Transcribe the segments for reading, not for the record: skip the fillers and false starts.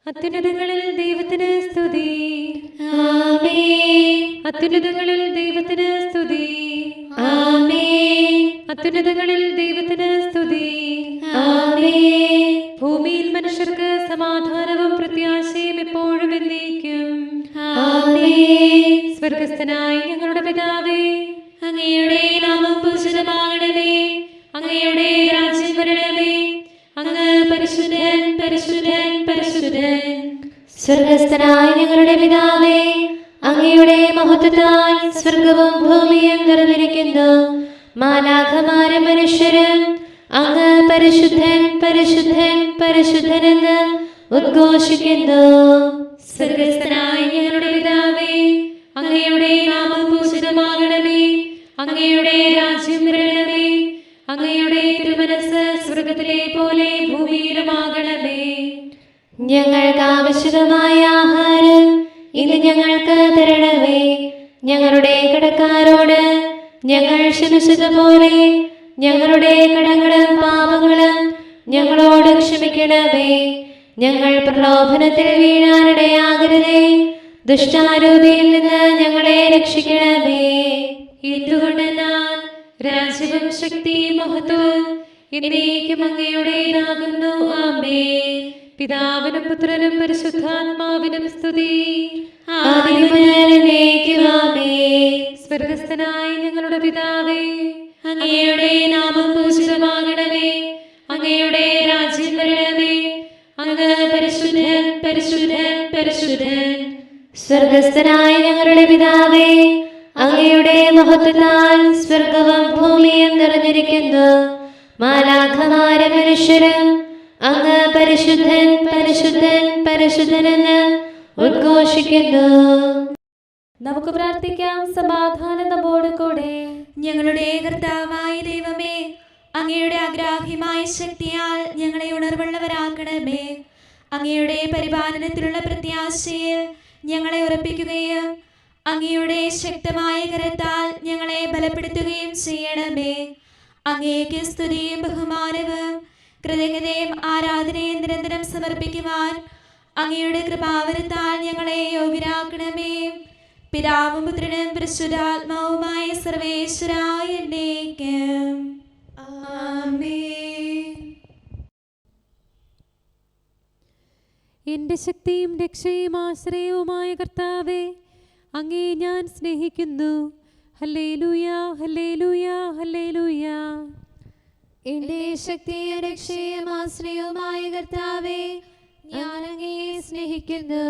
അത്യുന്നതങ്ങളിൽ ദൈവത്തിന് സ്തുതി. ആമേൻ. അത്യുന്നതങ്ങളിൽ ദൈവത്തിന് സ്തുതി. ആമേൻ. അത്യുന്നതങ്ങളിൽ ദൈവത്തിന് സ്തുതി. ആമേൻ. ഭൂമിയിൽ മനുഷ്യർക്ക് സമാധാനവും പ്രത്യാശയും എപ്പോഴും എന്നേക്കും. ആമേൻ. സ്വർഗസ്ഥനായ ഞങ്ങളുടെ പിതാവേ, അങ്ങയുടെ നാമം പൂജിതമാകണമേ. അങ്ങയുടെ രാജ്യം വരണമേ. അങ്ങ് പരിശുദ്ധൻ, പരിശുദ്ധൻ, പരിശുദ്ധൻ. സ്വർഗസ്ഥനായ ഞങ്ങളുടെ പിതാവേ, അങ്ങയുടെ മഹത്വത്താൽ സ്വർഗവും ഭൂമിയും നിറഞ്ഞിരിക്കുന്നു. മാലാഖമാരും മനുഷ്യരും അങ്ങ് പരിശുദ്ധൻ, പരിശുദ്ധൻ, പരിശുദ്ധനെന്ന് ഉദ്ഘോഷിക്കുന്നു. സ്വർഗസ്ഥനായ ഞങ്ങളുടെ പിതാവേ, അങ്ങയുടെ നാമം പൂജിതമാകണമേ. അങ്ങയുടെ രാജ്യം വരണമേ. അങ്ങയുടെ തിരുമനസ്സ് സ്വർഗത്തിലെ പോലെ ഭൂമിയിലുമാകണമേ. ഞങ്ങൾക്ക് ആവശ്യമായ ആഹാരം ഇന്ന് ഞങ്ങൾക്ക് തരണമേ. ഞങ്ങളുടെ കടക്കാരോട് ഞങ്ങൾ ക്ഷമിച്ചതുപോലെ ഞങ്ങളുടെ കടങ്ങളും പാപങ്ങളും ഞങ്ങളോട് ക്ഷമിക്കണമേ. ഞങ്ങൾ പ്രലോഭനത്തിൽ വീഴാനിടയാകരുതേ. ദുഷ്ടാരൂപിയിൽ നിന്ന് ഞങ്ങളെ രക്ഷിക്കണമേ. എന്തുകൊണ്ടെന്നാൽ രാജ്യവും ശക്തിയും മഹത്വവും എന്നേക്കും അങ്ങയുടേതാകുന്നു. ആമേൻ. പിതാവിനും പുത്രനും പരിശുദ്ധാത്മാവിനും സ്തുതി. ആദിയും മുതൽ എന്നേക്കും ആമേൻ. സ്വർഗസ്ഥനായ ഞങ്ങളുടെ പിതാവേ, അങ്ങയുടെ നാമം പൂജിതമാകണമേ. അങ്ങയുടെ രാജ്യം വരണമേ. അങ്ങ് പരിശുദ്ധൻ, പരിശുദ്ധൻ, പരിശുദ്ധൻ. സ്വർഗസ്ഥനായ ഞങ്ങളുടെ പിതാവേ, അങ്ങയുടെ മഹത്വത്താൽ സ്വർഗവും ഭൂമിയും നിറഞ്ഞിരിക്കുന്നു. മാലാഖമാരും മനുഷ്യരും അങ്ങ് പരിശുദ്ധൻ, പരിശുദ്ധൻ, പരിശുദ്ധനെന്ന് ഉദ്ഘോഷിക്കുന്നു. നമുക്ക് പ്രാർത്ഥിക്കാം. സമാധാനം നമ്മോട് കൂടെ. ഞങ്ങളുടെ കർത്താവായ ദൈവമേ, അങ്ങയുടെ അഗ്രാഹ്യമായ ശക്തിയാൽ ഞങ്ങളെ ഉണർവുള്ളവരാക്കണമേ. അങ്ങയുടെ പരിപാലനത്തിലുള്ള പ്രത്യാശയിൽ ഞങ്ങളെ ഉറപ്പിക്കുകയും അങ്ങയുടെ ശക്തമായ കരത്താൽ ഞങ്ങളെ ബലപ്പെടുത്തുകയും ചെയ്യണമേ. അങ്ങേക്ക് സ്തുതിയും ബഹുമാനവും കൃതജ്ഞതയും ആരാധനയും നിരന്തരം സമർപ്പിക്കുവാൻ അങ്ങയുടെ കൃപാവരത്താൽ ഞങ്ങളെ യോഗ്യരാക്കണമേ. പിതാവും പുത്രനും പരിശുദ്ധാത്മാവുമായ സർവേശ്വരായ എന്നേക്കും. ആമേൻ. എന്റെ ശക്തിയും രക്ഷയും ആശ്രയവുമായ കർത്താവേ, അങ്ങേ ഞാൻ സ്നേഹിക്കുന്നു. ഹല്ലേലൂയ, ഹല്ലേലൂയ, ഹല്ലേലൂയ. എന്റെ ശക്തിയും രക്ഷയും ആശ്രയവുമായ കർത്താവേ, ഞാൻ അങ്ങയെ സ്നേഹിക്കുന്നു.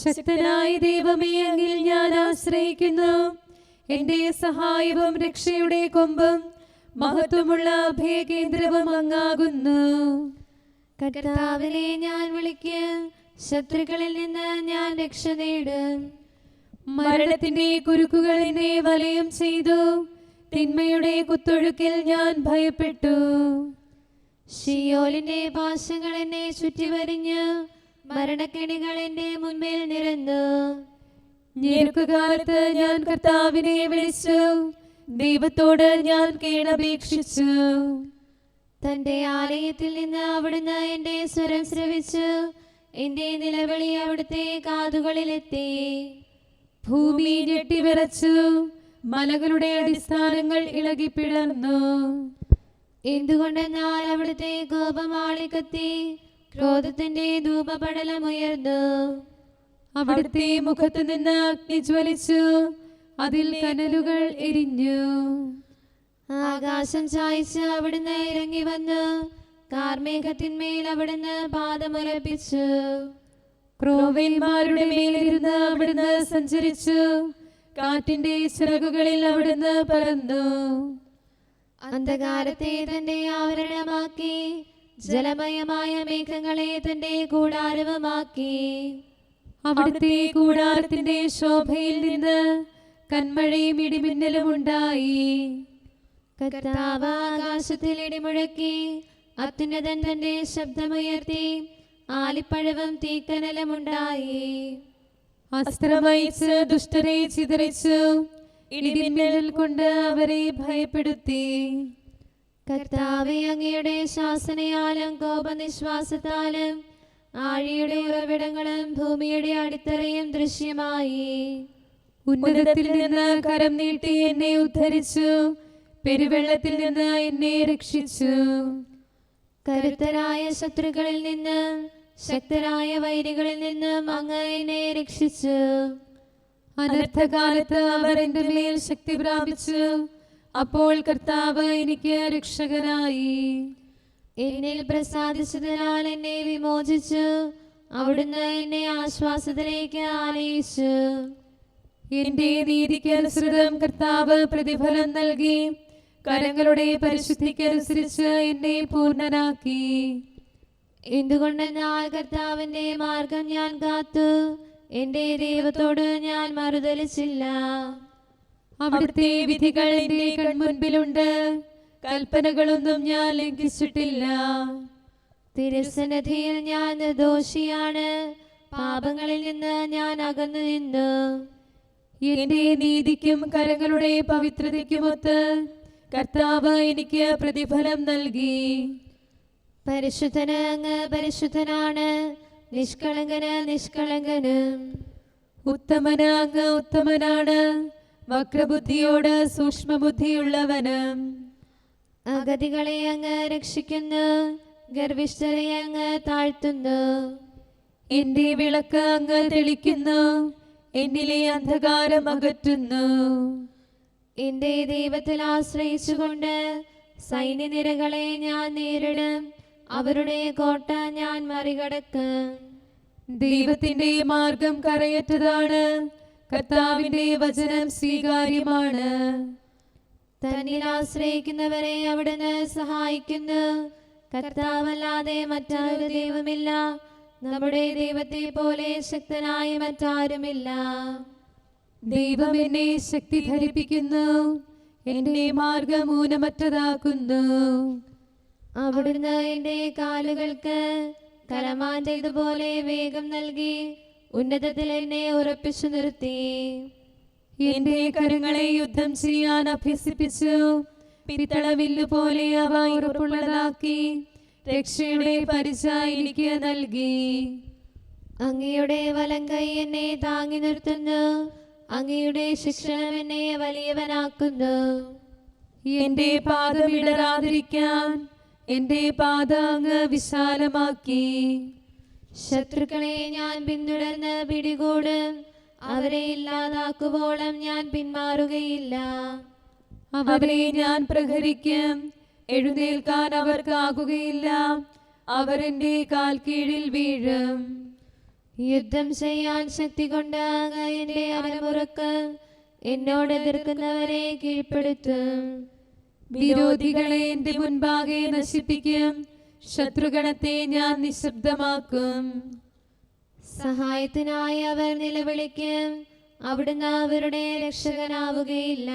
ശക്തനായ ദൈവമേ, അങ്ങിൽ ഞാൻ ആശ്രയിക്കുന്നു. എന്റെ സഹായവും രക്ഷയുടെ കൊമ്പും മഹത്വമുള്ള അഭയകേന്ദ്രവും അങ്ങാകുന്നു. കർത്താവിനെ ഞാൻ വിളിക്കും. ശത്രുക്കളിൽ നിന്ന് ഞാൻ രക്ഷ നേടും. മരണത്തിന്റെ കുരുക്കുകൾ എന്നെ വലയം ചെയ്തു. തിന്മയുടെ കുത്തൊഴുക്കിൽ ഞാൻ ഭയപ്പെട്ടു. ശിയോലിന്റെ പാശങ്ങൾ എന്നെ ചുറ്റിവരിഞ്ഞു. മരണക്കെണികൾ എന്റെ മുൻപിൽ നിരന്നു. ഞെരുക്കുകാലത്ത് ഞാൻ കർത്താവിനെ വിളിച്ചു. ദൈവത്തോട് ഞാൻ കേണപേക്ഷിച്ചു. തന്റെ ആലയത്തിൽ നിന്ന് അവിടുന്ന് എന്റെ സ്വരം ശ്രവിച്ചു. എന്റെ നിലവിളി അവിടുത്തെ കാതുകളിലെത്തി. ഭൂമി ഞെട്ടിവിറച്ചു. മലകളുടെ അടിസ്ഥാനങ്ങൾ ഇളകിപ്പിളർന്നു. എന്തുകൊണ്ടെന്നാൽ അവിടുത്തെ കോപം ആളിക്കത്തി. ക്രോധത്തിന്റെ ധൂപപടലമുയർന്നു. അവിടുത്തെ മുഖത്തു നിന്ന് അഗ്നി ജ്വലിച്ചു. അതിൽ കനലുകൾ എരിഞ്ഞു. ആകാശം ചായ്ച്ച് അവിടുന്ന് ഇറങ്ങി വന്നു. കാർമേഘത്തിന്മേൽ അവിടുന്ന് പാദമുറപ്പിച്ചു. ക്രോവേന്മാരുടെ മേലിരുന്ന് അവിടുന്ന് സഞ്ചരിച്ചു. കാറ്റിന്റെ ചിറകുകളിൽ അവിടുന്ന് പറന്നു. അന്ധകാരത്തെ തന്റെ ആവരണമാക്കി. ജലമയമായ മേഘങ്ങളെ തന്റെ കൂടാരവുമാക്കി. അവിടുത്തെ കൂടാരത്തിന്റെ ശോഭയിൽ നിന്ന് കന്മഴയും ഇടിമിന്നലും ഉണ്ടായി. കർത്താവ് ആകാശത്തിൽ ഇടിമുഴക്കി. അത്യുന്നതൻ തന്റെ ശബ്ദമുയർത്തി. ആലിപ്പഴവും തീക്കനലുമുണ്ടായി. അസ്ത്രമയച്ച് ദുഷ്ടരെ ചിതറിച്ചു. ഇടിമിന്നൽ കൊണ്ട് അവരെ ഭയപ്പെടുത്തി. കർത്താവേ, അങ്ങയുടെ ശാസനയാലും കോപനിശ്വാസത്താലും ആഴിയുടെ ഉറവിടങ്ങളും ഭൂമിയുടെ അടിത്തറയും ദൃശ്യമായി. ഉന്നതത്തിൽ നിന്ന് കരം നീട്ടി എന്നെ ഉദ്ധരിച്ചു, പെരുവെള്ളത്തിൽ നിന്ന് എന്നെ രക്ഷിച്ചു. കരുത്തരായ ശത്രുക്കളിൽ നിന്നും ശക്തരായ വൈരികളിൽ നിന്നും അങ്ങ് എന്നെ രക്ഷിച്ചു. അനർത്ഥകാലത്ത് അവർ എന്റെ മേൽ ശക്തി പ്രാപിച്ചു, അപ്പോൾ കർത്താവ് എനിക്ക് രക്ഷകനായി. എന്നിൽ പ്രസാദിച്ചതിനാൽ എന്നെ വിമോചിച്ചു, അവിടുന്ന് എന്നെ ആശ്വാസത്തിലേക്ക് ആനയിച്ചു. എന്റെ നീതിക്ക് അനുസൃതം കർത്താവ് പ്രതിഫലം നൽകി, കരങ്ങളുടെ പരിശുദ്ധിക്കനുസരിച്ച് എന്നെ പൂർണ്ണനാക്കി. എന്തുകൊണ്ടെന്നാൽ കർത്താവിന്റെ മാർഗം ഞാൻ കാത്തു, എന്റെ ദൈവത്തോട് ഞാൻ മറുതലിച്ചില്ല. അവിടുത്തെ വിധികൾ എന്റെ കൺമുൻപിലുണ്ട്, കൽപ്പനകളൊന്നും ഞാൻ ലംഘിച്ചിട്ടില്ല. തിരുസന്നിധിയിൽ ഞാൻ നിർദോഷിയാണ്, പാപങ്ങളിൽ നിന്ന് ഞാൻ അകന്നു നിന്നു. എന്റെ നീതിക്കും കരങ്ങളുടെ പവിത്രതയ്ക്കുമൊത്ത് കർത്താവ് എനിക്ക് പ്രതിഫലം നൽകി. പരിശുദ്ധന് അങ്ങ് പരിശുദ്ധനാണ്, നിഷ്കളങ്കന് നിഷ്കളങ്കനും. ഉത്തമന് അങ്ങ് ഉത്തമനാണ്, വക്രബുദ്ധിയോട് സൂക്ഷ്മബുദ്ധിയുള്ളവനും. അഗതികളെ അങ്ങ് രക്ഷിക്കുന്നു, ഗർവിഷ്ഠരെ അങ്ങ് താഴ്ത്തുന്നു. എന്റെ വിളക്ക് അങ്ങ് തെളിക്കുന്നു, എന്നിലെ അന്ധകാരം അകറ്റുന്നു. എന്റെ ദൈവത്തിൽ ആശ്രയിച്ചുകൊണ്ട് സൈന്യനിരകളെ ഞാൻ നേരിടും, അവരുടെ കോട്ട ഞാൻ മറികടക്കും. ദൈവത്തിന്റെ മാർഗം കറയറ്റതാണ്, കർത്താവിന്റെ വചനം സ്വീകാര്യമാണ്. തന്നിൽ ആശ്രയിക്കുന്നവരെ അവിടുന്ന് സഹായിക്കുന്നു. കർത്താവല്ലാതെ മറ്റൊരു ദൈവമില്ല, നമ്മുടെ ദൈവത്തെ പോലെ ശക്തനായ മറ്റാരുമില്ല. ദൈവം എന്നെ ശക്തി ധരിപ്പിക്കുന്നു, എന്റെ മാർഗം ഊനമറ്റതാക്കുന്നു. അവിടുന്ന് എന്റെ കാലുകൾക്ക് കലമാൻ്റെതുപോലെ വേഗം നൽകി, ഉന്നതത്തിൽ എന്നെ ഉറപ്പിച്ചു നിർത്തി. എന്റെ കരങ്ങളെ യുദ്ധം ചെയ്യാൻ അഭ്യസിപ്പിച്ചു, പിത്തളവില്ലു പോലെ അവ ഉറപ്പുള്ളതാക്കി, രക്ഷയുടെ പരിച എനിക്ക് നൽകി. അങ്ങയുടെ വലങ്കൈ എന്നെ താങ്ങി നിർത്തുന്നു, അങ്ങയുടെ ശിക്ഷണം എന്നെ വലിയവനാക്കുന്നു. എന്റെ പാദം ഇടറാതിരിക്കാൻ എന്റെ പാദ അങ്ങ് വിശാലമാക്കി. ശത്രുക്കളെ ഞാൻ പിന്തുടർന്ന് പിടികൂടും, അവരെ ഇല്ലാതാക്കുവോളം ഞാൻ പിന്മാറുകയില്ല. അവരെ ഞാൻ പ്രഹരിക്കും, എഴുന്നേൽക്കാൻ അവർക്കാകുകയില്ല, അവരെന്റെ കാൽ കീഴിൽ വീഴും. യുദ്ധം ചെയ്യാൻ ശക്തി കൊണ്ട് അങ്ങ് എന്റെ അരമുറുക്ക്, എന്നോട് എതിർക്കുന്നവരെ കീഴ്പ്പെടുത്തും. വിരോധികളെ എന്റെ മുൻപാകെ നശിപ്പിക്കും, ശത്രുഗണത്തെ ഞാൻ നിശബ്ദമാക്കും. സഹായത്തിനായി അവർ നിലവിളിക്കും, അവിടുന്ന് അവരുടെ രക്ഷകനാവുകയില്ല.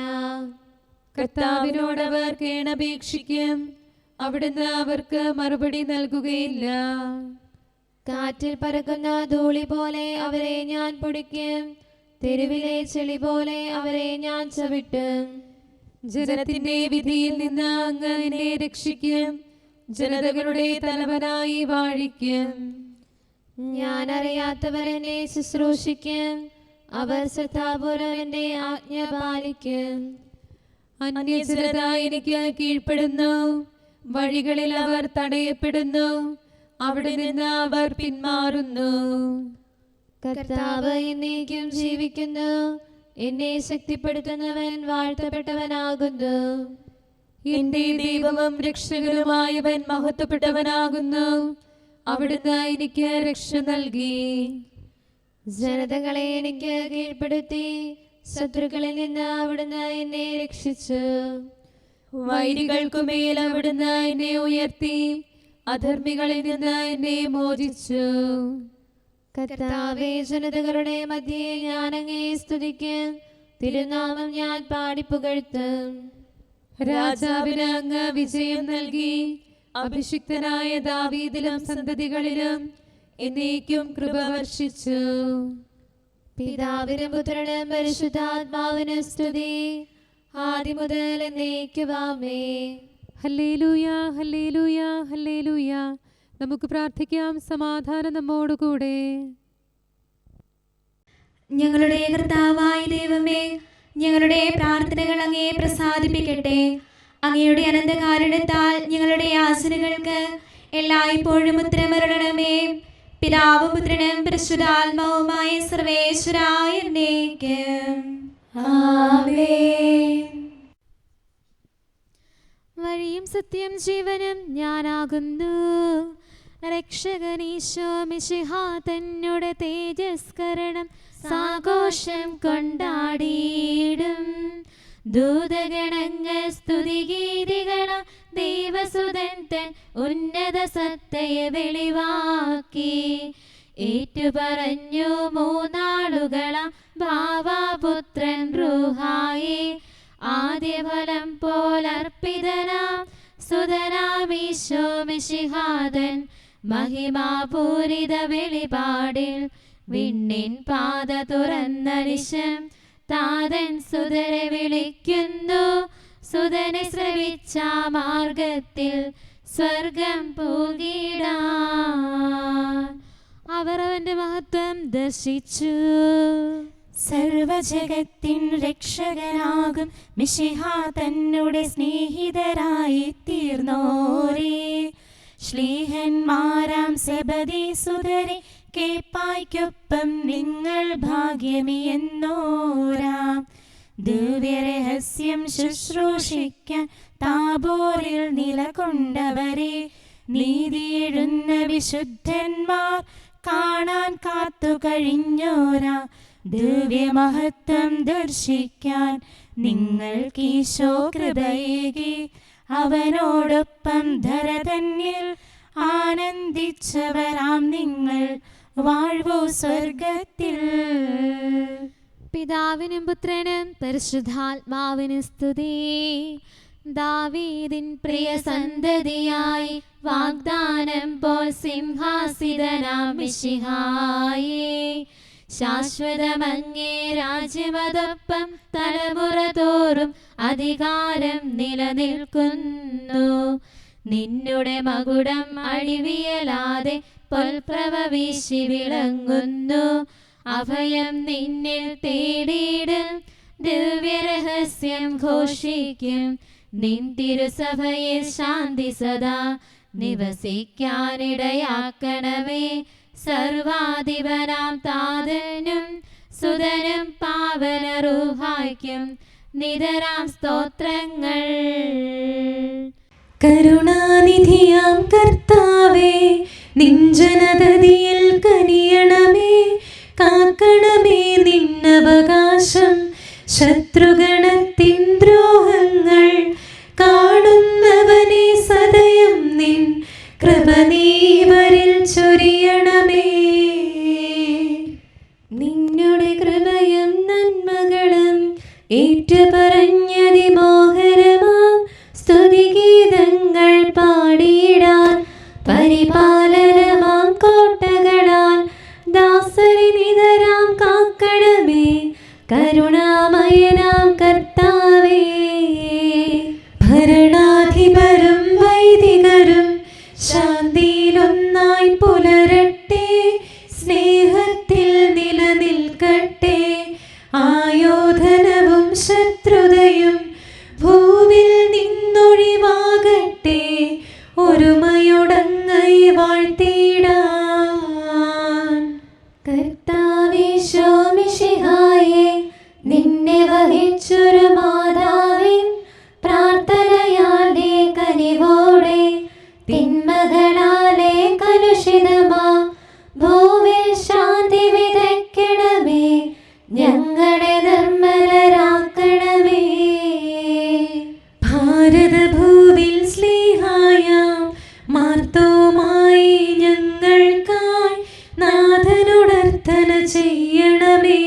കർത്താവിനോടവർ കേണപേക്ഷിക്കും, അവിടുന്ന് അവർക്ക് മറുപടി നൽകുകയില്ല. കാറ്റിൽ പറക്കുന്ന ധൂളി പോലെ അവരെ ഞാൻ പൊടിക്കും, തെരുവിലെ ചെളി പോലെ അവരെ ഞാൻ ചവിട്ടും. ജനത്തിന്റെ വിധിയിൽ നിന്ന് അങ്ങ് എന്നെ രക്ഷിക്കും, ജനതകളുടെ തലവനായി വാഴിക്കും. ഞാൻ അറിയാത്തവർ എന്നെ ശുശ്രൂഷിക്കും, അവർ ശ്രദ്ധാപൂർവം എന്റെ ആജ്ഞ പാലിക്കും. അന്യജനത എനിക്ക് കീഴ്പ്പെടുന്നു, വഴികളിൽ അവർ തടയപ്പെടുന്നു, അവിടെ നിന്ന് അവർ പിന്മാറുന്നു. കർത്താവ് എന്നേക്കും ജീവിക്കുന്നു, എന്നെ ശക്തിപ്പെടുത്തുന്നവൻ വാഴ്ത്തപ്പെട്ടവനാകുന്നു. എന്റെ ദൈവവും രക്ഷകനുമായവൻ മഹത്വപ്പെട്ടവനാകുന്നു, അവിടുന്ന് എനിക്ക് രക്ഷ നൽകി. ജനതകളെ എനിക്ക് കീഴ്പ്പെടുത്തി, ശത്രുക്കളിൽ നിന്ന് അവിടുന്ന് എന്നെ രക്ഷിച്ചു. വൈരികൾക്കുമേൽ അവിടുന്ന് എന്നെ ഉയർത്തി, അധർമ്മികളിൽ നിന്ന് എന്നെ മോചിച്ചു. കർത്താവേ, ജനതകളുടെ മധ്യേ ഞാൻ അങ്ങേ സ്തുതിക്കും, തിരുനാമം ഞാൻ പാടിപ്പുകഴ്ത്തും. രാജാവിന് അങ്ങ് വിജയം നൽകി, അഭിഷിക്തനായ ദാവീദിലും സന്തതികളിലും എന്നേക്കും കൃപ വർഷിച്ചു. പിതാവിനും പുത്രനും പരിശുദ്ധാത്മാവിനും സ്തുതി, ആദ്യം മുതൽ എന്നേക്കുമാമേ. ഹല്ലേലൂയ, ഹല്ലേലൂയ, ഹല്ലേലൂയ. നമുക്ക് പ്രാർത്ഥിക്കാം. സമാധാനം നമ്മോടുകൂടെ. ഞങ്ങളുടെ കർത്താവായ ദൈവമേ, ഞങ്ങളുടെ പ്രാർത്ഥനകൾ അങ്ങയെ പ്രസാദിപ്പിക്കട്ടെ. അങ്ങയുടെ അനന്തകാരുണ്യത്താൽ ഞങ്ങളുടെ യാചനകൾക്ക് എല്ലായ്പ്പോഴും ഉത്തരമരുളണമേ. പിതാവും പുത്രനും പരിശുദ്ധാത്മാവുമായ സർവേശ്വരായ എന്നേക്കും ആമേൻ. വഴിയും സത്യം ജീവനും ഞാനാകുന്നു. രക്ഷകനീശോ മിശിഹാ തന്നോട് തേജസ്കരണം സാഘോഷം കൊണ്ടാടിയിടും. ദൂതഗണങ്ങൾ സ്തുതിഗീതികളും ദൈവസുതൻ തൻ ഉന്നത സത്തയെ വെളിവാക്കി. ഏറ്റുപറഞ്ഞു മൂന്നാളുകളാം ഭാവാപുത്രൻ റൂഹായി. ആദ്യഫലം പോലർപ്പിതനാം സുതനാമീശോ മിശിഹാതൻ മഹിമാപൂരിത വെളിപാടിൽ വിണ്ണിൻ പാത തുറന്ന നിശം താതൻ സുതരെ വിളിക്കുന്നു. സുതനെ ശ്രവിച്ച മാർഗത്തിൽ സ്വർഗം പൂകിടാൻ അവർ അവന്റെ മഹത്വം ദർശിച്ചു. സർവജഗത്തിൻ രക്ഷകനാകും മിശിഹാ തന്നോട് സ്നേഹിതരായി തീർന്നോരേ. ശ്ലീഹന്മാരാം സെബദീസുതരെ കേപ്പായ്ക്കൊപ്പം നിങ്ങൾ ഭാഗ്യമിയെന്നോരാം. ദിവ്യരഹസ്യം ശുശ്രൂഷിക്കാൻ താബോറിൽ നിലകൊണ്ടവരെ നീതിയെഴുന്ന വിശുദ്ധന്മാർ കാണാൻ കാത്തു കഴിഞ്ഞോരാ. ദിവ്യമഹത്വം ദർശിക്കാൻ നിങ്ങൾക്കീശോ കൃപയേകി. അവനോടൊപ്പം ധരതന്നിൽ ആനന്ദിച്ചവരാം നിങ്ങൾ വാഴ്വോ സ്വർഗത്തിൽ. പിതാവിനും പുത്രനും പരിശുദ്ധാത്മാവിനും സ്തുതി. ദാവീദിൻ പ്രിയ സന്തതിയായി വാഗ്ദാനം പോൽ സിംഹാസിതനാം മിശിഹായേ. ശാശ്വതമങ്ങേ രാജ്യമതൊപ്പം തലമുറ തോറും അധികാരം നിലനിൽക്കുന്നു. നിന്നുടെ മകുടം അഴിവിയലാതെ പൊൽപ്രഭ വീശി വിളങ്ങുന്നു. അഭയം നിന്നിൽ തേടിയിടും ദിവ്യരഹസ്യം ഘോഷിക്കും. നിൻ തിരുസഭയിൽ ശാന്തി സദാ നിവസിക്കാനിടയാക്കണമേ. സർവാധിപനാം താതനും സുതനും പാവന റൂഹായ്ക്കും നിതരാം സ്തോത്രങ്ങൾ. കരുണാനിധിയാം കർത്താവേ, നിൻ ജനതതിയിൽ കനിയണമേ. കാക്കണമേ നിന്നവകാശം ശത്രുഗണത്തിൻ ദ്രോഹങ്ങൾ. കാണുന്നവനെ സദയം നിൻ കൃപ നീവരിൽ ചൊരിയണമേ. നിന്നുടെ കൃപയും നന്മകളും ഏറ്റുപറഞ്ഞതിമോഹരമാം സ്തുതിഗീതങ്ങൾ പാടിയിടാൻ പരിപാലനമാം കോട്ടകളാൽ ദാസരി നിതരാം കാക്കണമേ. കരുണാമയനാം കർത്താവേ, ഭരണാധിപരും വൈദികരും ശാന്തിയിലൊന്നായി പുലരട്ടെ. സ്നേഹത്തിൽ നിലനിൽക്കട്ടെ. ആയോധനവും ശത്രുതയും ഭൂവിൽ നിന്നൊഴിവാകട്ടെ. ഒരുമയുടങ്ങൈ വാഴ്ത്തിടാൻ. കർത്താവീശോ മിശിഹായേ, നിന്നെ വഹിച്ചൊരു മാതാവിൻ പ്രാർത്ഥനയാലെ കനിവോടെ തിന്മകളാലെ കലുഷിതമാ ഭൂവിൽ ശാന്തി വിതയ്ക്കണമേ. ഞങ്ങളെ നിർമ്മലരാക്കണമേ. ഭാരതഭൂവിൽ സ്ലീഹായാം മാർത്തോമായി ഞങ്ങൾക്കായി നാഥനുടർത്ഥന ചെയ്യണമേ.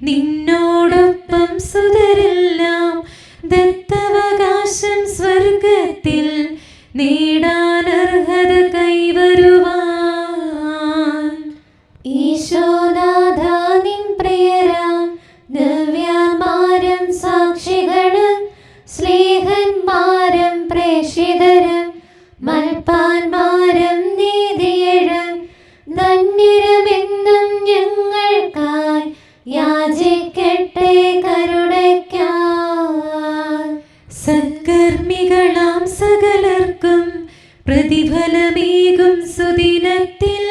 നിന്നോടൊപ്പം സുതരെല്ലാം ദത്തവകാശം സ്വർഗത്തിൽ നേടാനർഹത കൈവരുവാൻ. ഈശോനാഥ നിൻ പ്രിയരാം ദിവ്യന്മാരും സാക്ഷികളും സ്നേഹന്മാരും പ്രേക്ഷിതരും മൽപ്പാന്മാരും നീ ചെയ്തവർക്കും പ്രതിഫലമേകും സുദിനത്തിൽ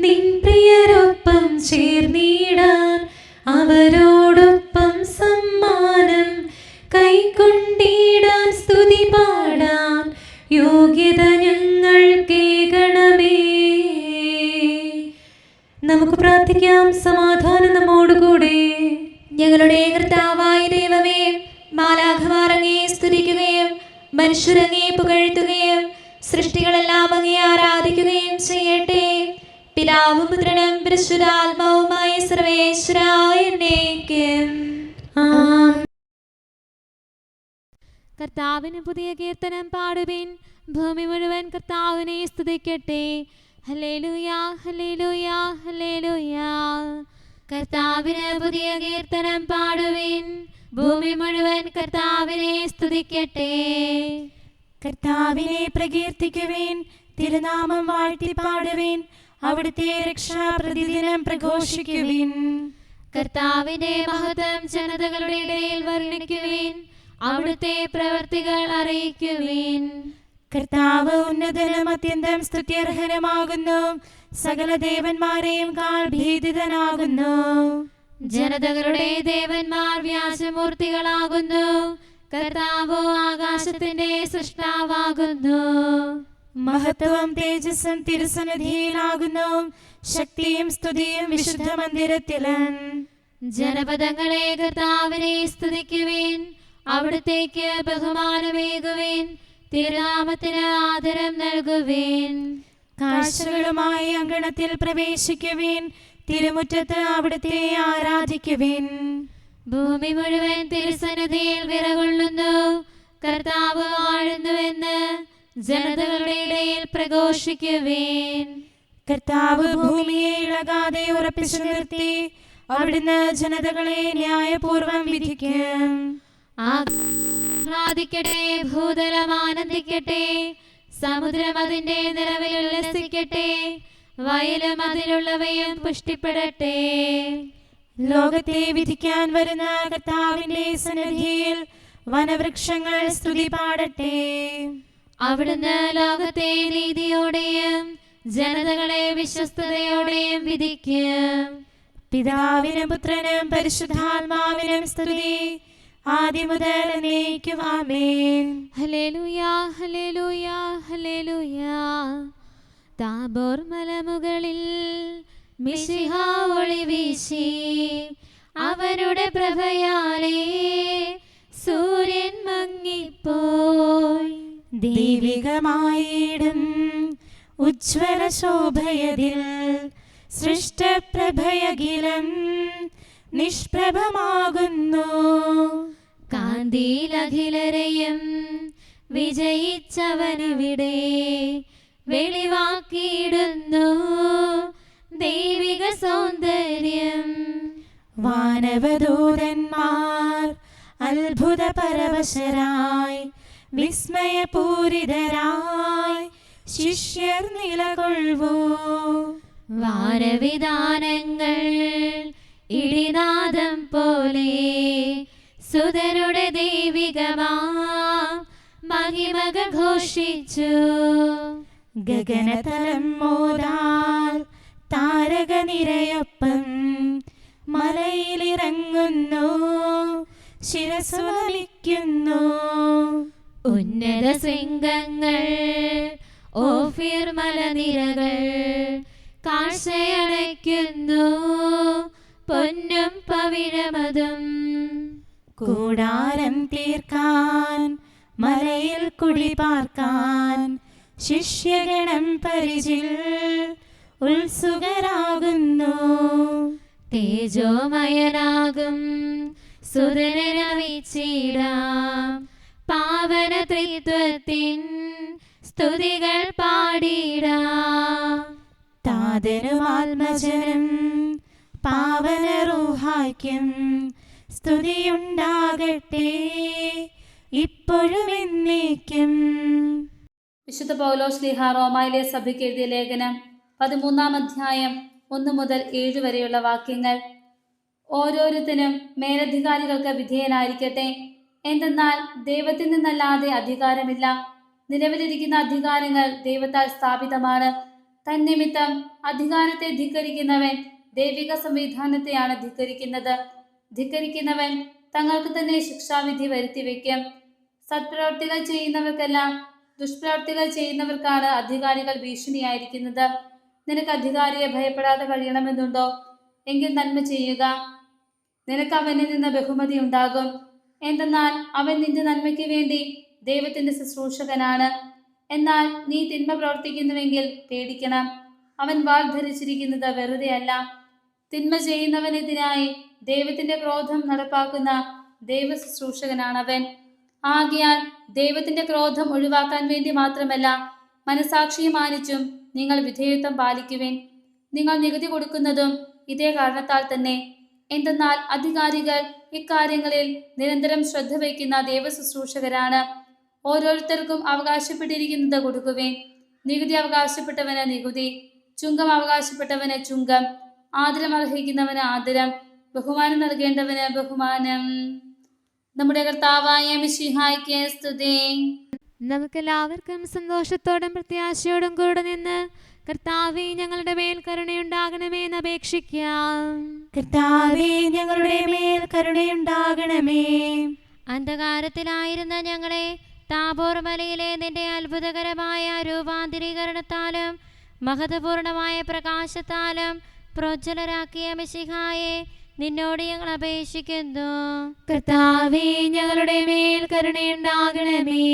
നിൻ പ്രിയരൊപ്പം ചേർന്നിടാൻ അവരോടൊപ്പം സമ്മാനം കൈക്കൊണ്ടിടാൻ സ്തുതി പാടാൻ യോഗ്യത ഞങ്ങൾ കേൾക്കണമേ. നമുക്ക് പ്രാർത്ഥിക്കാം. സമാധാനം നമ്മോടുകൂടെ. ഞങ്ങളുടെ കർത്താവായ ദൈവമേ, മാലാഖമാർ അങ്ങയെ സ്തുതിക്കുകയും മനുഷ്യരങ്ങയെ പുകഴ്ത്തുകയും സൃഷ്ടികളെല്ലാം അങ്ങയെ ആരാധിക്കുകയും ചെയ്യട്ടെ. പിതാവും പുത്രനും പരിശുദ്ധാത്മാവുമായ സർവേശ്വരായ എന്നേക്കും. കർത്താവിന് പുതിയ കീർത്തനം പാടുവിൻ, ഭൂമി മുഴുവൻ കർത്താവിനെ സ്തുതിക്കട്ടെ. ഹല്ലേലൂയ ഹല്ലേലൂയ ഹല്ലേലൂയ. കർത്താവിന് പുതിയ കീർത്തനം പാടുവിൻ, ഭൂമി മുഴുവൻ കർത്താവിനെ സ്തുതിക്കട്ടെ. കർത്താവിനെ പ്രകീർത്തിക്കുവിൻ, തിരുനാമം വാഴ്ത്തി പാടുവിൻ, അവിടുത്തെ രക്ഷ പ്രതിദിനം പ്രഘോഷിക്കുവിൻ. കർത്താവിന്റെ മഹത്വം ജനതകളുടെ ഇടയിൽ വർണ്ണിക്കുവിൻ, അവിടുത്തെ പ്രവർത്തികൾ അറിയിക്കുവിൻ. കർത്താവ് ഉന്നതനും അത്യന്തം സ്തുത്യർഹനുമാകുന്നു, സകല ദേവന്മാരെയും കാൾ ഭീതിതനാകുന്നു. ജനതകളുടെ ദേവന്മാർ വ്യാജമൂർത്തികളാകുന്നു, കർത്താവോ ആകാശത്തിന്റെ സൃഷ്ടാവാകുന്നു. മഹത്വവും തേജസ്സും തിരുസന്നിധിയിലാകുന്നു, ശക്തിയും സ്തുതിയും വിശുദ്ധ മന്ദിരത്തിലും. ജനപദങ്ങളെ കർത്താവിനെ സ്തുതിക്കുവിൻ, അവിടുത്തേക്ക് ബഹുമാനമേകുവിൻ, തിരുനാമത്തിന് ആദരം നൽകുവിൻ. കാഴ്ചകളുമായി അങ്കണത്തിൽ പ്രവേശിക്കുവിൻ, തിരുമുറ്റത്ത് അവിടുത്തെ ആരാധിക്കുവിൻ. ഭൂമി മുഴുവൻ തിരുസന്നിധിയിൽ വിറകൊള്ളുന്നു, കർത്താവ് വാഴുന്നുവെന്ന് ജനതകളുടെ ഇടയിൽ പ്രഘോഷിക്കുവിൻ. കർത്താവ് ഭൂമിയെ ഇളകാതെ ഉറപ്പിച്ചു നിർത്തി, അവിടുന്ന് ജനതകളെ ന്യായപൂർവം വിധിക്കും. ആഹ്ലാദിക്കട്ടെ, ഭൂതലം ആനന്ദിക്കട്ടെ, സമുദ്രം അതിന്റെ നിറവിൽ ഉല്ലസിക്കട്ടെ, വയലും അതിലുള്ളവയും പുഷ്ടിപ്പെടട്ടെ. ലോകത്തെ വിധിക്കാൻ വരുന്ന കർത്താവിന്റെ സന്നിധിയിൽ വനവൃക്ഷങ്ങൾ സ്തുതി പാടട്ടെ. അവിടുന്ന് ലോകത്തെ നീതിയോടെയും ജനതകളെ വിശ്വസ്തയോടെയും വിധിക്കും. പിതാവിനും പുത്രനും പരിശുദ്ധാത്മാവിനും സ്തുതി, ആദ്യം മുതൽ എന്നേക്കും ആമേൻ. ഹല്ലേലൂയ ഹല്ലേലൂയ ഹല്ലേലൂയ. താബോർ മലമുകളിൽ മിശിഹ ഒളി വീശി, അവരുടെ പ്രഭയാലേ സൂര്യൻ മങ്ങിപ്പോയി. ദൈവികമായിടും ഉജ്ജ്വല ശോഭയതിൽ സൃഷ്ടപ്രഭയകിലം നിഷ്പ്രഭമാകുന്നു. കാന്തിയിലഖിലരെയും വിജയിച്ചവനിവിടെ വെളിവാക്കിയിടുന്നു ദൈവിക സൗന്ദര്യം. വാനവദൂതന്മാർ അത്ഭുത പരവശരായി വിസ്മയപൂരിതരായി ശിഷ്യർ നിലകൊള്ളുവോ. വാനവിധാനങ്ങൾ ഇടിനാദം പോലെ സുതരുടെ ദൈവികമാ മഹിമകൾ ഘോഷിച്ചു. ഗഗനതലം മോദാൽ താരകനിരയൊപ്പം മലയിലിറങ്ങുന്നു, ശിരസ്സു നമിക്കുന്നു. ഉന്നത ശൃംഗങ്ങൾ ഓഫീർ മലനിരകൾ കാഴ്ചയണയ്ക്കുന്നു, പൊന്നും പവിഴമതും. കൂടാരം തീർക്കാൻ മലയിൽ കുടി പാർക്കാൻ ശിഷ്യഗണം പരിചിൽ ഉത്സുകരാകുന്നു. തേജോമയനാകും സുതരനമിച്ചിടാം, പാവന ത്രിത്വത്തിൻ സ്തുതികൾ പാടിടാം. താതനും ആത്മജനും പാവന റൂഹായ്ക്കും സ്തുതിയുണ്ടാകട്ടെ, ഇപ്പോഴും എന്നേക്കും. വിശുദ്ധ പൗലോസ് ശ്ലീഹ റോമായിലെ സഭയ്ക്ക് എഴുതിയ ലേഖനം 13-ാം അധ്യായം 1 മുതൽ 7 വരെയുള്ള വാക്യങ്ങൾ. ഓരോരുത്തരും മേലധികാരികൾക്ക് വിധേയനായിരിക്കട്ടെ, എന്തെന്നാൽ ദൈവത്തിൽ നിന്നല്ലാതെ അധികാരമില്ല. നിലവിലിരിക്കുന്ന അധികാരങ്ങൾ ദൈവത്താൽ സ്ഥാപിതമാണ്. തന്നിമിത്തം അധികാരത്തെ ധിക്കരിക്കുന്നവൻ ദൈവിക സംവിധാനത്തെയാണ് ധിക്കരിക്കുന്നത്. ധിക്കരിക്കുന്നവൻ തങ്ങൾക്ക് തന്നെ ശിക്ഷാവിധി വരുത്തിവെക്കും. സത്പ്രവർത്തികൾ ചെയ്യുന്നവർക്കെല്ലാം ദുഷ്പ്രവർത്തികൾ ചെയ്യുന്നവർക്കാണ് അധികാരികൾ ഭീഷണിയായിരിക്കുന്നത്. നിനക്ക് അധികാരിയെ ഭയപ്പെടാതെ കഴിയണമെന്നുണ്ടോ? എങ്കിൽ നന്മ ചെയ്യുക. നിനക്ക് അവനിൽ നിന്ന് ബഹുമതി ഉണ്ടാകും. എന്തെന്നാൽ അവൻ നിന്റെ നന്മയ്ക്ക് വേണ്ടി ദൈവത്തിന്റെ ശുശ്രൂഷകനാണ്. എന്നാൽ നീ തിന്മ പ്രവർത്തിക്കുന്നുവെങ്കിൽ പേടിക്കണം. അവൻ വാൾ ധരിച്ചിരിക്കുന്നത് വെറുതെയല്ല. തിന്മ ചെയ്യുന്നവനെതിരായി ദൈവത്തിന്റെ ക്രോധം നടപ്പാക്കുന്ന ദൈവ ശുശ്രൂഷകനാണവൻ. ആകയാൽ ദൈവത്തിന്റെ ക്രോധം ഒഴിവാക്കാൻ വേണ്ടി മാത്രമല്ല, മനസാക്ഷിയെ മാനിച്ചും നിങ്ങൾ വിധേയത്വം പാലിക്കുവിൻ. നിങ്ങൾ നികുതി കൊടുക്കുന്നതും ഇതേ കാരണത്താൽ തന്നെ. എന്തെന്നാൽ അധികാരികൾ ഇക്കാര്യങ്ങളിൽ നിരന്തരം ശ്രദ്ധ വയ്ക്കുന്ന ദൈവ ശുശ്രൂഷകരാണ്. ഓരോരുത്തർക്കും അവകാശപ്പെട്ടിരിക്കുന്നത് കൊടുക്കുവിൻ. നികുതി അവകാശപ്പെട്ടവന് നികുതി, ചുങ്കം അവകാശപ്പെട്ടവന് ചുങ്കം, ആദരം അർഹിക്കുന്നവന് ആദരം, ബഹുമാനം നൽകേണ്ടവന് ബഹുമാനം. നമ്മുടെ കർത്താവായ മിശിഹായ്ക്ക് സ്തുതി. നമുക്കെല്ലാവർക്കും സന്തോഷത്തോടും പ്രത്യാശയോടും കൂടെ നിന്ന് കർത്താവേ ഞങ്ങളുടെ മേൽ കരുണയുണ്ടാകണമേ എന്ന് അപേക്ഷിക്കാം. കർത്താവേ ഞങ്ങളുടെ മേൽ കരുണയുണ്ടാകണമേ. അന്ധകാരത്തിലായിരുന്ന ഞങ്ങളെ താബോർ മലയിലെ നിന്റെ അത്ഭുതകരമായ രൂപാന്തരീകരണത്താലും മഹത്വപൂർണമായ പ്രകാശത്താലും പ്രോജ്വലരാക്കിയ മിശിഹായെ നിന്നോട് ഞങ്ങൾ അപേക്ഷിക്കുന്നു. കർത്താവേ ഞങ്ങളുടെ മേൽ കരുണയുണ്ടാകണമേ.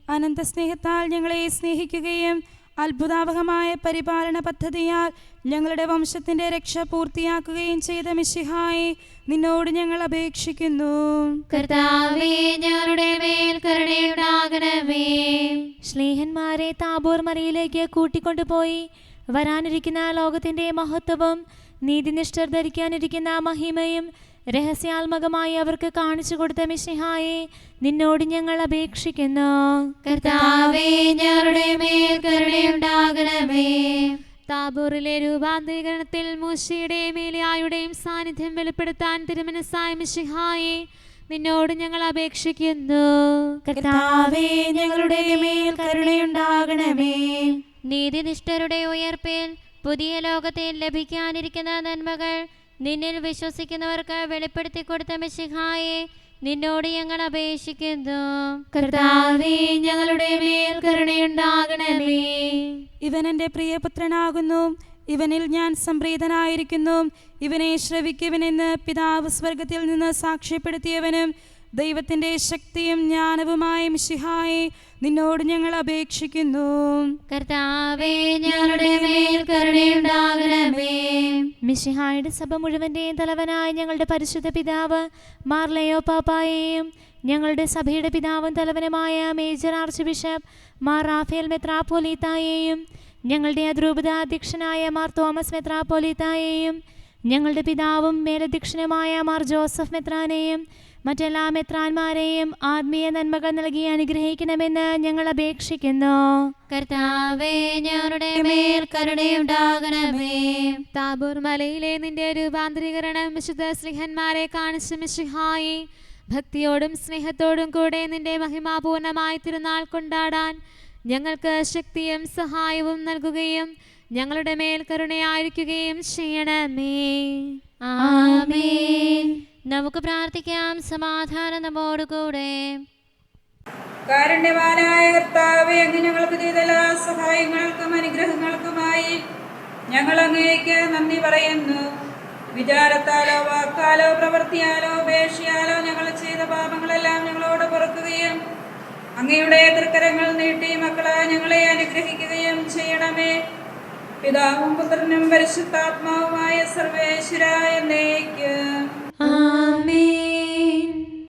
അനന്ത സ്നേഹത്താൽ ഞങ്ങളെ സ്നേഹിക്കുകയും അത്ഭുതാവഹമായ പരിപാലന പദ്ധതിയാൽ ഞങ്ങളുടെ വംശത്തിന്റെ രക്ഷ പൂർത്തിയാക്കുകയും ചെയ്ത മിശിഹായെ നിന്നോട് ഞങ്ങൾ അപേക്ഷിക്കുന്നു. കർത്താവേ ഞങ്ങളുടെ മേൽ കരുണയുണ്ടാകണമേ. സ്നേഹന്മാരെ താബോർ മലയിലേക്ക് കൂട്ടിക്കൊണ്ടുപോയി വരാനിരിക്കുന്ന ലോകത്തിന്റെ മഹത്വവും നീതിനിഷ്ഠർ ധരിക്കാനിരിക്കുന്ന മഹിമയും രഹസ്യാത്മകമായി അവർക്ക് കാണിച്ചു കൊടുത്ത മിശിഹായെ നിന്നോട് ഞങ്ങൾ അപേക്ഷിക്കുന്നു. കർത്താവേ ഞങ്ങളുടെ മേൽ കരുണയുണ്ടാകണമേ. താബോറിലെ രൂപാന്തരീകരണത്തിൽ മൂശയുടെയും ഏലിയായുടെയും സാന്നിധ്യം വെളിപ്പെടുത്താൻ തിരുമനസ്സായ മിശിഹായെ നിന്നോട് ഞങ്ങൾ അപേക്ഷിക്കുന്നു. കർത്താവേ ഞങ്ങളുടെ മേൽ കരുണയുണ്ടാകണമേ. നീതിനിഷ്ഠരുടെ ഉയർപ്പിൽ പുതിയ ലോകത്തിൽ ലഭിക്കാനിരിക്കുന്ന നന്മകൾ നിന്നിൽ വിശ്വസിക്കുന്നവർക്ക് വെളിപ്പെടുത്തി കൊടുത്ത മിശിഹായെ നിന്നോട് ഞങ്ങൾ അപേക്ഷിക്കുന്നു. കർത്താവേ ഞങ്ങളുടെ മേൽ കരുണയുണ്ടാകണമേ. ഇവൻ എൻ്റെ പ്രിയപുത്രനാകുന്നു, ഇവനിൽ ഞാൻ സംപ്രീതനായിരിക്കുന്നു. ഇവനെ ശ്രവിക്കുവനെന്ന് പിതാവ് സ്വർഗത്തിൽ നിന്ന് സാക്ഷ്യപ്പെടുത്തിയവനും ദൈവത്തിന്റെ ശക്തിയും ജ്ഞാനവുമായ മിശിഹായെ നിന്നോട് ഞങ്ങൾ അപേക്ഷിക്കുന്നു. കർത്താവേ ഞങ്ങളുടെ മേൽ കരുണയുണ്ടാകണമേ. മിശിഹായുടെ സഭ മുഴുവന്റെയും തലവനായ ഞങ്ങളുടെ പരിശുദ്ധ പിതാവ് മാർലയോ പാപ്പായെയും ഞങ്ങളുടെ സഭയുടെ പിതാവും തലവനുമായ മേജർ ആർച്ച് ബിഷപ്പ് മാർ റാഫേൽ മെത്രാപ്പോലീത്തായെയും ഞങ്ങളുടെ അതിരൂപത അധ്യക്ഷനായ മാർ തോമസ് മെത്രാപ്പോലീത്തായെയും ഞങ്ങളുടെ പിതാവും മേലധ്യക്ഷനുമായ മാർ ജോസഫ് മെത്രാനെയും മറ്റെല്ലാ മെത്രാന്മാരെയും ആത്മീയ നന്മകൾ നൽകി അനുഗ്രഹിക്കണമെന്ന് ഞങ്ങൾ അപേക്ഷിക്കുന്നു. കർത്താവേ ഞങ്ങളുടെ മേൽ കരുണയുണ്ടാകണമേ. താബോർ മലയിലെ നിന്റെ രൂപാന്തരീകരണം വിശുദ്ധ സ്ലിഹന്മാരെ കാണിച്ച മിശിഹായെ ഭക്തിയോടും സ്നേഹത്തോടും കൂടെ നിന്റെ മഹിമാപൂർണമായ തിരുനാൾ കൊണ്ടാടാൻ ഞങ്ങൾക്ക് ശക്തിയും സഹായവും നൽകുകയും ഞങ്ങളുടെ മേൽ കരുണയായിരിക്കുകയും ചെയ്യണമേ. ആമേൻ. നമുക്ക് പ്രാർത്ഥിക്കാം. സമാധാനം നമ്മോടുകൂടെ. കാരുണ്യവാനായ കർത്താവേ, അങ്ങ് ഞങ്ങൾക്ക് ചെയ്ത എല്ലാ സഹായങ്ങൾക്കും അനുഗ്രഹങ്ങൾക്കുമായി ഞങ്ങൾ അങ്ങേക്ക് നന്ദി പറയുന്നു. വിചാരത്താലോ വാക്കാലോ പ്രവൃത്തിയാലോ ഉപേക്ഷയാലോ ഞങ്ങൾ ചെയ്ത പാപങ്ങളെല്ലാം ഞങ്ങളോട് പൊറുക്കുകയും അങ്ങയുടെ തൃക്കരങ്ങൾ നീട്ടി മക്കളായ ഞങ്ങളെ അനുഗ്രഹിക്കുകയും ചെയ്യണമേ. പിതാവും പുത്രനും പരിശുദ്ധാത്മാവുമായ സർവേശ്വരായ എന്നേക്കും.